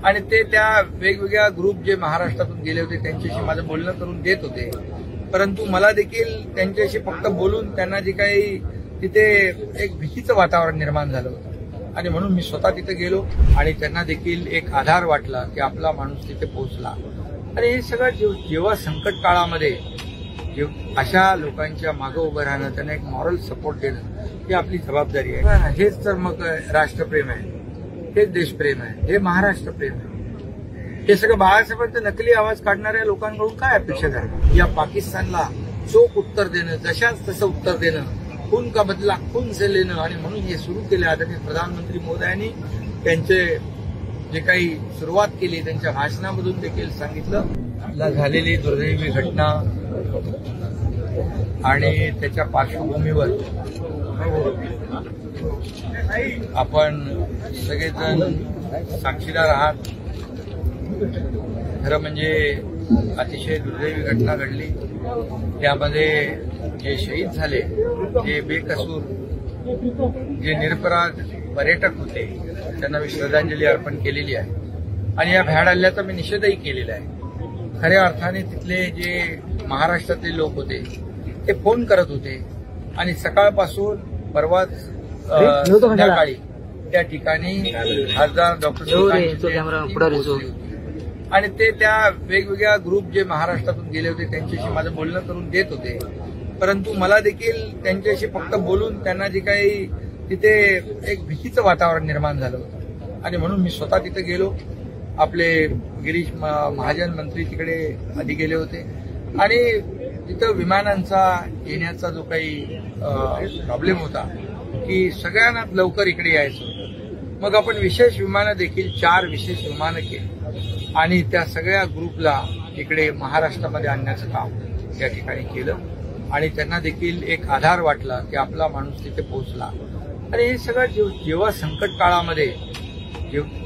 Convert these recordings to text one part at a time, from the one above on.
आणि ते त्या वेगवेगळ्या ग्रुप जे महाराष्ट्रातून गेले होते त्यांच्याशी माझं बोलणं करून देत होते. परंतु मला देखील त्यांच्याशी फक्त बोलून त्यांना जे काही तिथे एक भीतीचं वातावरण निर्माण झालं होतं आणि म्हणून मी स्वतः तिथे गेलो आणि त्यांना देखील एक आधार वाटला की आपला माणूस तिथे पोहोचला. आणि हे सगळं जेव्हा संकट काळामध्ये अशा लोकांच्या मागे उभं राहणं, त्यांना एक मॉरल सपोर्ट देणं ही आपली जबाबदारी आहे. हेच तर मग राष्ट्रप्रेम आहे, हेच देशप्रेम आहे, हे महाराष्ट्र प्रेम आहे. हे सगळं बाळासाहेबांचे नकली आवाज काढणाऱ्या लोकांकडून काय अपेक्षा आहे? या पाकिस्तानला चोख उत्तर देणं, जशाच तसं उत्तर देणं, खून का बदला खून से लेणं. आणि म्हणून हे सुरू केले आदरणीय प्रधानमंत्री मोदयांनी त्यांचे जे काही सुरुवात केली त्यांच्या भाषणामधून देखील सांगितलं. झालेली दुर्दैवी घटना आणि त्याच्या पार्श्वभूमीवर आपण सगळेजण साक्षीदार आहात. खरं म्हणजे अतिशय दुर्दैवी घटना घडली. त्यामध्ये जे शहीद झाले ते बेकसूर जे निरपराध पर्यटक होते त्यांना मी श्रद्धांजली अर्पण केलेली आहे. आणि या भ्याड हल्ल्याचा मी निषेधही केलेला आहे. खऱ्या अर्थाने तिथले जे महाराष्ट्रातले लोक होते ते फोन करत होते आणि सकाळपासून परवाच संध्याकाळी त्या ठिकाणी खासदार डॉक्टर आणि ते त्या वेगवेगळ्या ग्रुप जे महाराष्ट्रातून गेले होते त्यांच्याशी माझं बोलणं करून देत होते. परंतु मला देखील त्यांच्याशी फक्त बोलून त्यांना जे काही तिथे एक भीतीचं वातावरण निर्माण झालं होतं आणि म्हणून मी स्वतः तिथे गेलो. आपले गिरीश महाजन मंत्री तिकडे आधी गेले होते आणि तिथं विमानांचा येण्याचा जो काही प्रॉब्लेम होता की सगळ्यांना लवकर इकडे यायचं होतं. मग आपण विशेष विमानं देखील 4 विशेष विमानं केली आणि त्या सगळ्या ग्रुपला इकडे महाराष्ट्रामध्ये आणण्याचं काम या ठिकाणी केलं आणि त्यांना देखील एक आधार वाटला की आपला माणूस तिथे पोहोचला. आणि हे सगळं जेव्हा संकट काळामध्ये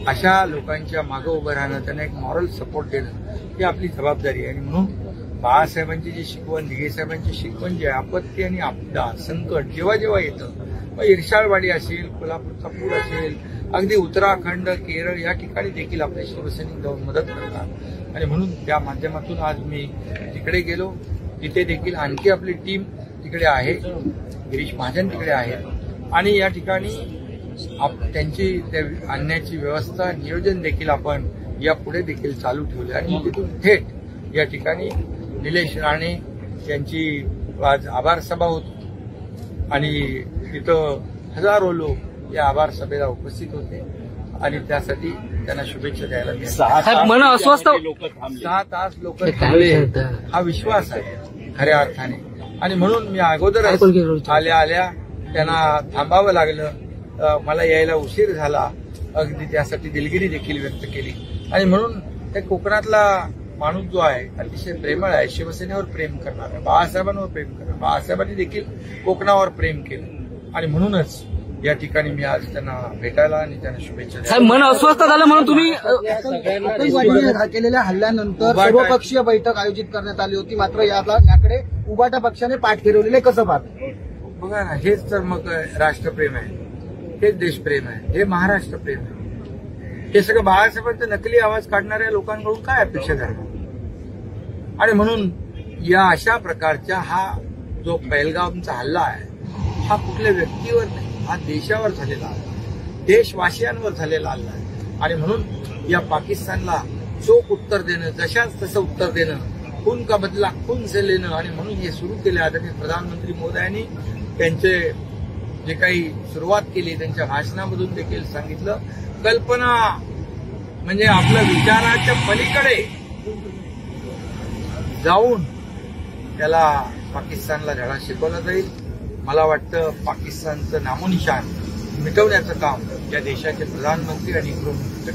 अशा लोकांच्या मागे उभं राहणं, त्यांना एक मॉरल सपोर्ट देणं ही आपली जबाबदारी आहे. आणि म्हणून बाळासाहेबांची जी शिकवण, दिघेसाहेबांची शिकवण जी आहे, आपत्ती आणि आपदा संकट जेव्हा जेव्हा येतं, मग इर्शाळवाडी असेल, कोल्हापूरचा पूर असेल, अगदी उत्तराखंड, केरळ या ठिकाणी देखील आपले शिवसैनिक जाऊन मदत करतात. आणि म्हणून त्या माध्यमातून आज मी तिकडे गेलो. तिथे देखील आणखी आपली टीम तिकडे आहे, गिरीश महाजन तिकडे आहेत आणि या ठिकाणी त्यांची आणण्याची व्यवस्था, नियोजन देखील आपण यापुढे देखील चालू ठेवले. आणि तिथून थेट या ठिकाणी निलेश राणे यांची आज आभार सभा होती आणि तिथं हजारो लोक या आभार सभेला उपस्थित होते आणि त्यासाठी त्यांना शुभेच्छा द्यायला मिळाल्या. 6 तास लोक थांबले हा विश्वास आहे खऱ्या अर्थाने. आणि म्हणून मी अगोदरच आल्या त्यांना थांबावं लागलं. मला यायला उशीर झाला, अगदी त्यासाठी दिलगिरी देखील व्यक्त केली. आणि म्हणून त्या कोकणातला माणूस जो आहे अतिशय प्रेमळ आहे, शिवसेनेवर प्रेम करणार आहे, बाळासाहेबांवर प्रेम करणार. बाळासाहेबांनी देखील कोकणावर प्रेम केलं आणि म्हणूनच या ठिकाणी मी आज त्यांना भेटायला आणि त्यांना शुभेच्छा द्यायला. मन अस्वस्थ झालं म्हणून तुम्ही केलेल्या हल्ल्यानंतर सर्वपक्षीय बैठक आयोजित करण्यात आली होती, मात्र याकडे उबाटा पक्षाने पाठ फिरवलेले कसं पाहत? बघा ना, हेच तर मग राष्ट्रप्रेम आहे, हेच देशप्रेम आहे, हे महाराष्ट्र प्रेम आहे. हे सगळं बाळासाहेबांचे नकली आवाज काढणाऱ्या लोकांकडून काय अपेक्षा आहे? आणि म्हणून या अशा प्रकारच्या हा जो पहलगामचा हल्ला आहे हा कुठल्या व्यक्तीवर नाही, हा देशावर झालेला आहे, देशवासियांवर झालेला हल्ला आहे. आणि म्हणून या पाकिस्तानला चोख उत्तर देणं, जशाच तसं उत्तर देणं, खून का बदला खून से लेणं. आणि म्हणून हे सुरू केले आदरणीय प्रधानमंत्री मोदयांनी त्यांचे जे काही सुरुवात केली त्यांच्या भाषणामधून देखील सांगितलं. कल्पना म्हणजे आपल्या विचाराच्या पलीकडे जाऊन त्याला पाकिस्तानला धडा शिकवला जाईल. मला वाटतं पाकिस्तानचं नामोनिशान मिटवण्याचं काम या देशाचे प्रधानमंत्री आणि गृहमंत्री